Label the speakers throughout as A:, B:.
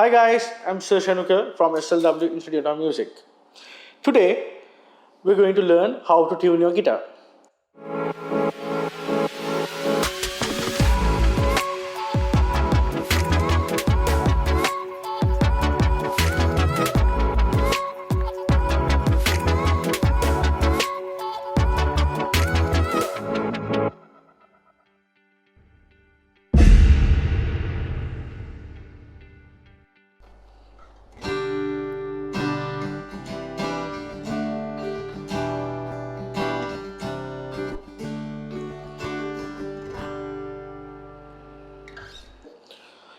A: Hi guys, I'm Sir Shanukar from SLW Institute of Music. Today, we're going to learn how to tune your guitar.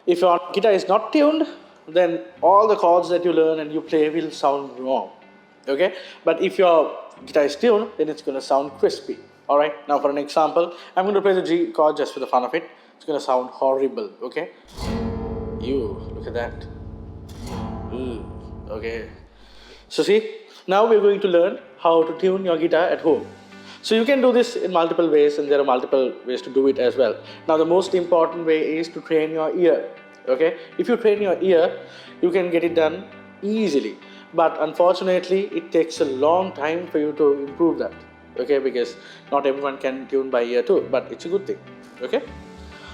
A: If your guitar is not tuned, then all the chords that you learn and you play will sound wrong. Okay? But if your guitar is tuned, then it's going to sound crispy. Alright? Now for an example, I'm going to play the G chord just for the fun of it. It's going to sound horrible. Okay? Look at that. Okay. So see, now we're going to learn how to tune your guitar at home. So you can do this in multiple ways, and there are multiple ways to do it as well. Now the most important way is to train your ear. Okay? If you train your ear, you can get it done easily. But unfortunately, it takes a long time for you to improve that. Okay? Because not everyone can tune by ear too, but it's a good thing. Okay?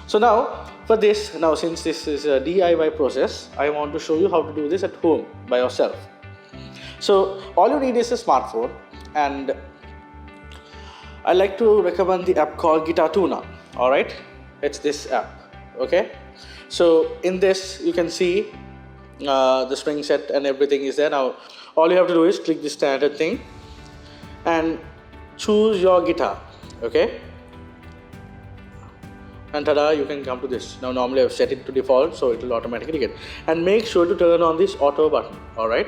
A: So now, for this, since this is a DIY process, I want to show you how to do this at home by yourself. So all you need is a smartphone, and I like to recommend the app called Guitar Tuner. Alright, it's this app. Okay, so in this you can see the string set and everything is there. Now all you have to do is click the standard thing and choose your guitar. Okay, and tada, you can come to this. Now normally I've set it to default, so it will automatically get. And make sure to turn on this auto button. Alright,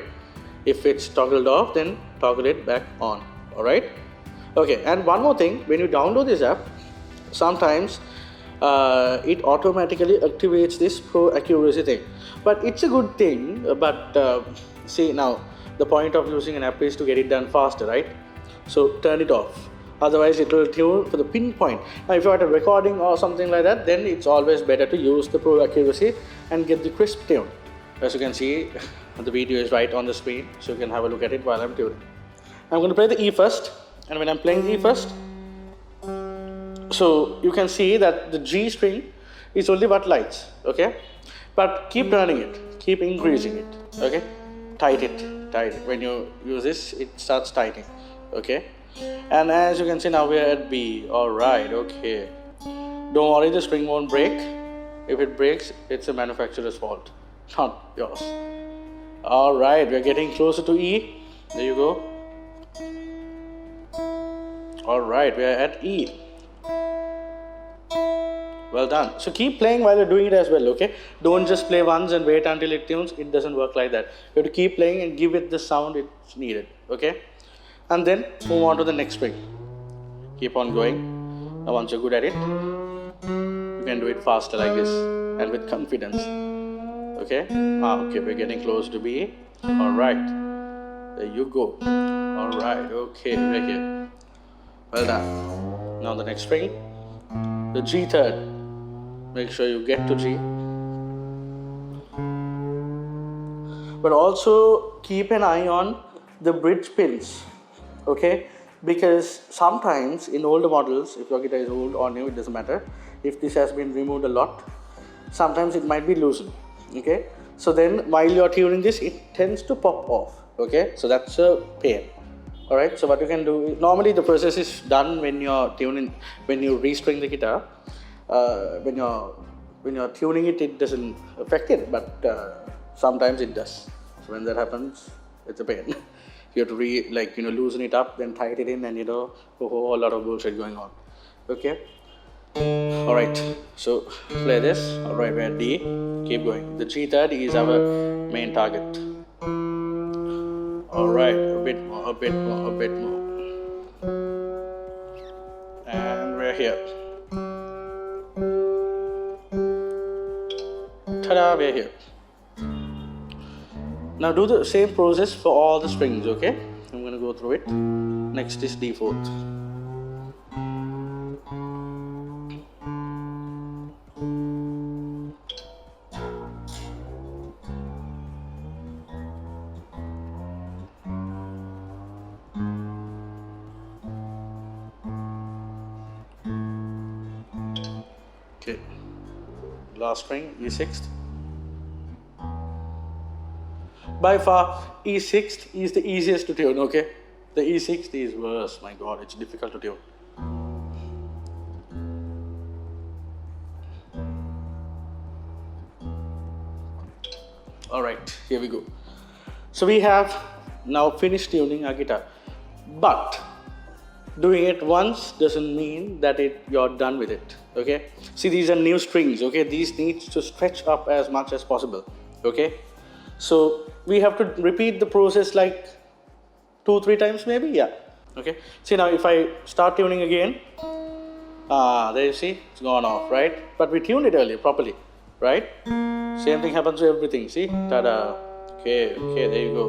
A: if it's toggled off, then toggle it back on. Alright. Okay, and one more thing, when you download this app, sometimes it automatically activates this pro accuracy thing. But it's a good thing, but see, now the point of using an app is to get it done faster, right? So turn it off. Otherwise it will tune for the pinpoint. Now if you're at a recording or something like that, then it's always better to use the pro accuracy and get the crisp tune. As you can see, the video is right on the screen, so you can have a look at it while I'm tuning. I'm going to play the E first. And when I'm playing E first, so you can see that the G string is only what lights, okay? But keep turning it, keep increasing it, okay? Tight it. When you use this, it starts tightening, okay? And as you can see, now we're at B. Alright, okay. Don't worry, the string won't break. If it breaks, it's a manufacturer's fault, not yours. Alright, we're getting closer to E. There you go. Alright, we are at E. Well done. So keep playing while you're doing it as well, okay? Don't just play once and wait until it tunes. It doesn't work like that. You have to keep playing and give it the sound it's needed, okay? And then move on to the next string. Keep on going. Now once you're good at it, you can do it faster like this and with confidence. Okay? Okay, we're getting close to B. Alright. There you go. Alright, okay, we're here. Well done. Now the next string, the G third. Make sure you get to G. But also keep an eye on the bridge pins, okay? Because sometimes in older models, if your guitar is old or new, it doesn't matter. If this has been removed a lot, sometimes it might be loosened, okay? So then while you're tuning this, it tends to pop off, okay? So that's a pain. Alright, so what you can do, normally the process is done when you're tuning, when you restring the guitar. When you're tuning it, it doesn't affect it, but sometimes it does. So when that happens, it's a pain. You have to loosen it up, then tighten it in, and a whole lot of bullshit going on. Okay. Alright, so play this. Alright, we're at D. Keep going. The G third is our main target. Alright, a bit more. And we're here. Ta-da, we're here. Now do the same process for all the strings, okay? I'm going to go through it. Next is D fourth. last string, E6th. By far, E6th is the easiest to tune, okay? The E6th is worse, my god, it's difficult to tune. Alright, here we go. So we have now finished tuning our guitar. But doing it once doesn't mean that you're done with it, okay? See, these are new strings, okay? These need to stretch up as much as possible, okay? So we have to repeat the process like 2-3 times maybe, yeah, okay? See, now if I start tuning again, there you see, it's gone off, right? But we tuned it earlier properly, right? Same thing happens to everything, see? Ta-da! Okay, there you go.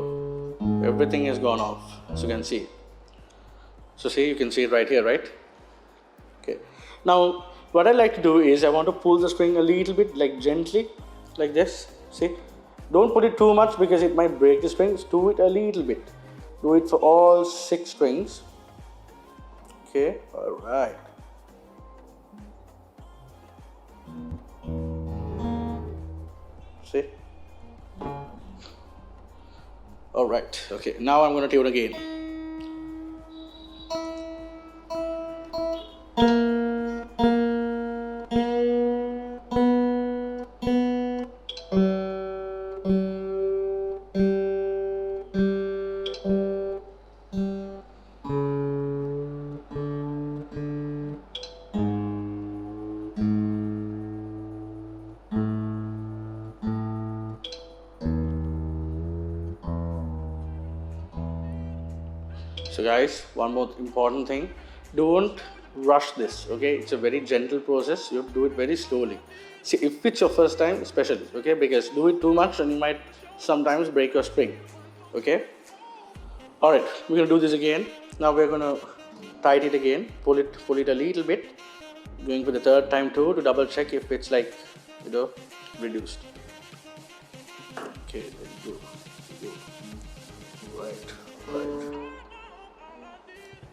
A: Everything has gone off, as you can see. So see, you can see it right here, right? Okay. Now, what I like to do is I want to pull the string a little bit, like gently, like this. See? Don't put it too much because it might break the strings. Do it a little bit. Do it for all 6 strings. Okay, alright. See? Alright, okay. Now I'm going to tune again. So guys, one more important thing, don't rush this, okay? It's a very gentle process, you have to do it very slowly. See, if it's your first time, especially, okay? Because do it too much and you might sometimes break your string, okay? Alright, we're going to do this again. Now we're going to tight it again, pull it a little bit. Going for the 3rd time too to double check if it's like, reduced. Okay, there you go. Right.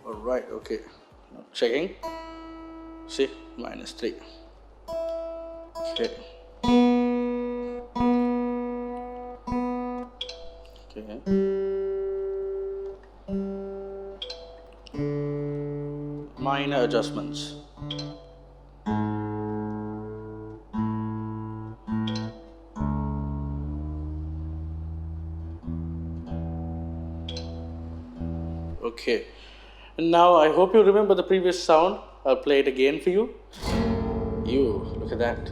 A: Alright, okay. Now checking. See, -3. Okay. Okay. Minor adjustments. Okay. And now I hope you remember the previous sound. I'll play it again for you. Look at that.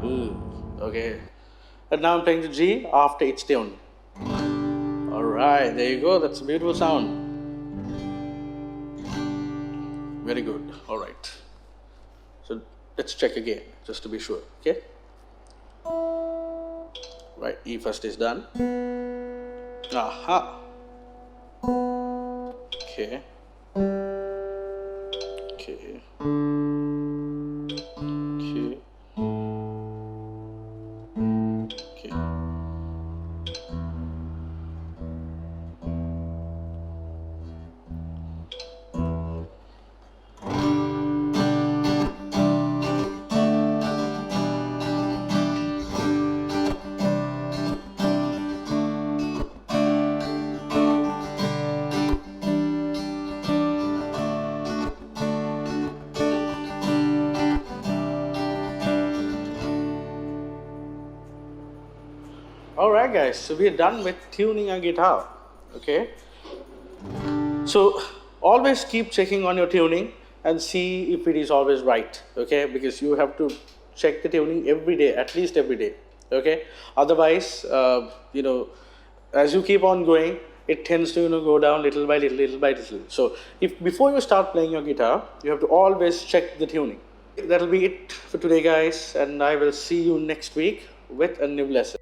A: Ooh, okay. And now I'm playing the G after it's tuned. Alright, there you go. That's a beautiful sound. Very good. Alright. So let's check again, just to be sure. Okay? Right, E first is done. Aha. Okay. Okay. Okay. Okay. Alright guys, so we are done with tuning a guitar, okay? So always keep checking on your tuning and see if it is always right, okay? Because you have to check the tuning every day, at least every day, okay? Otherwise, as you keep on going, it tends to go down little by little, little by little. So if before you start playing your guitar, you have to always check the tuning. That'll be it for today guys, and I will see you next week with a new lesson.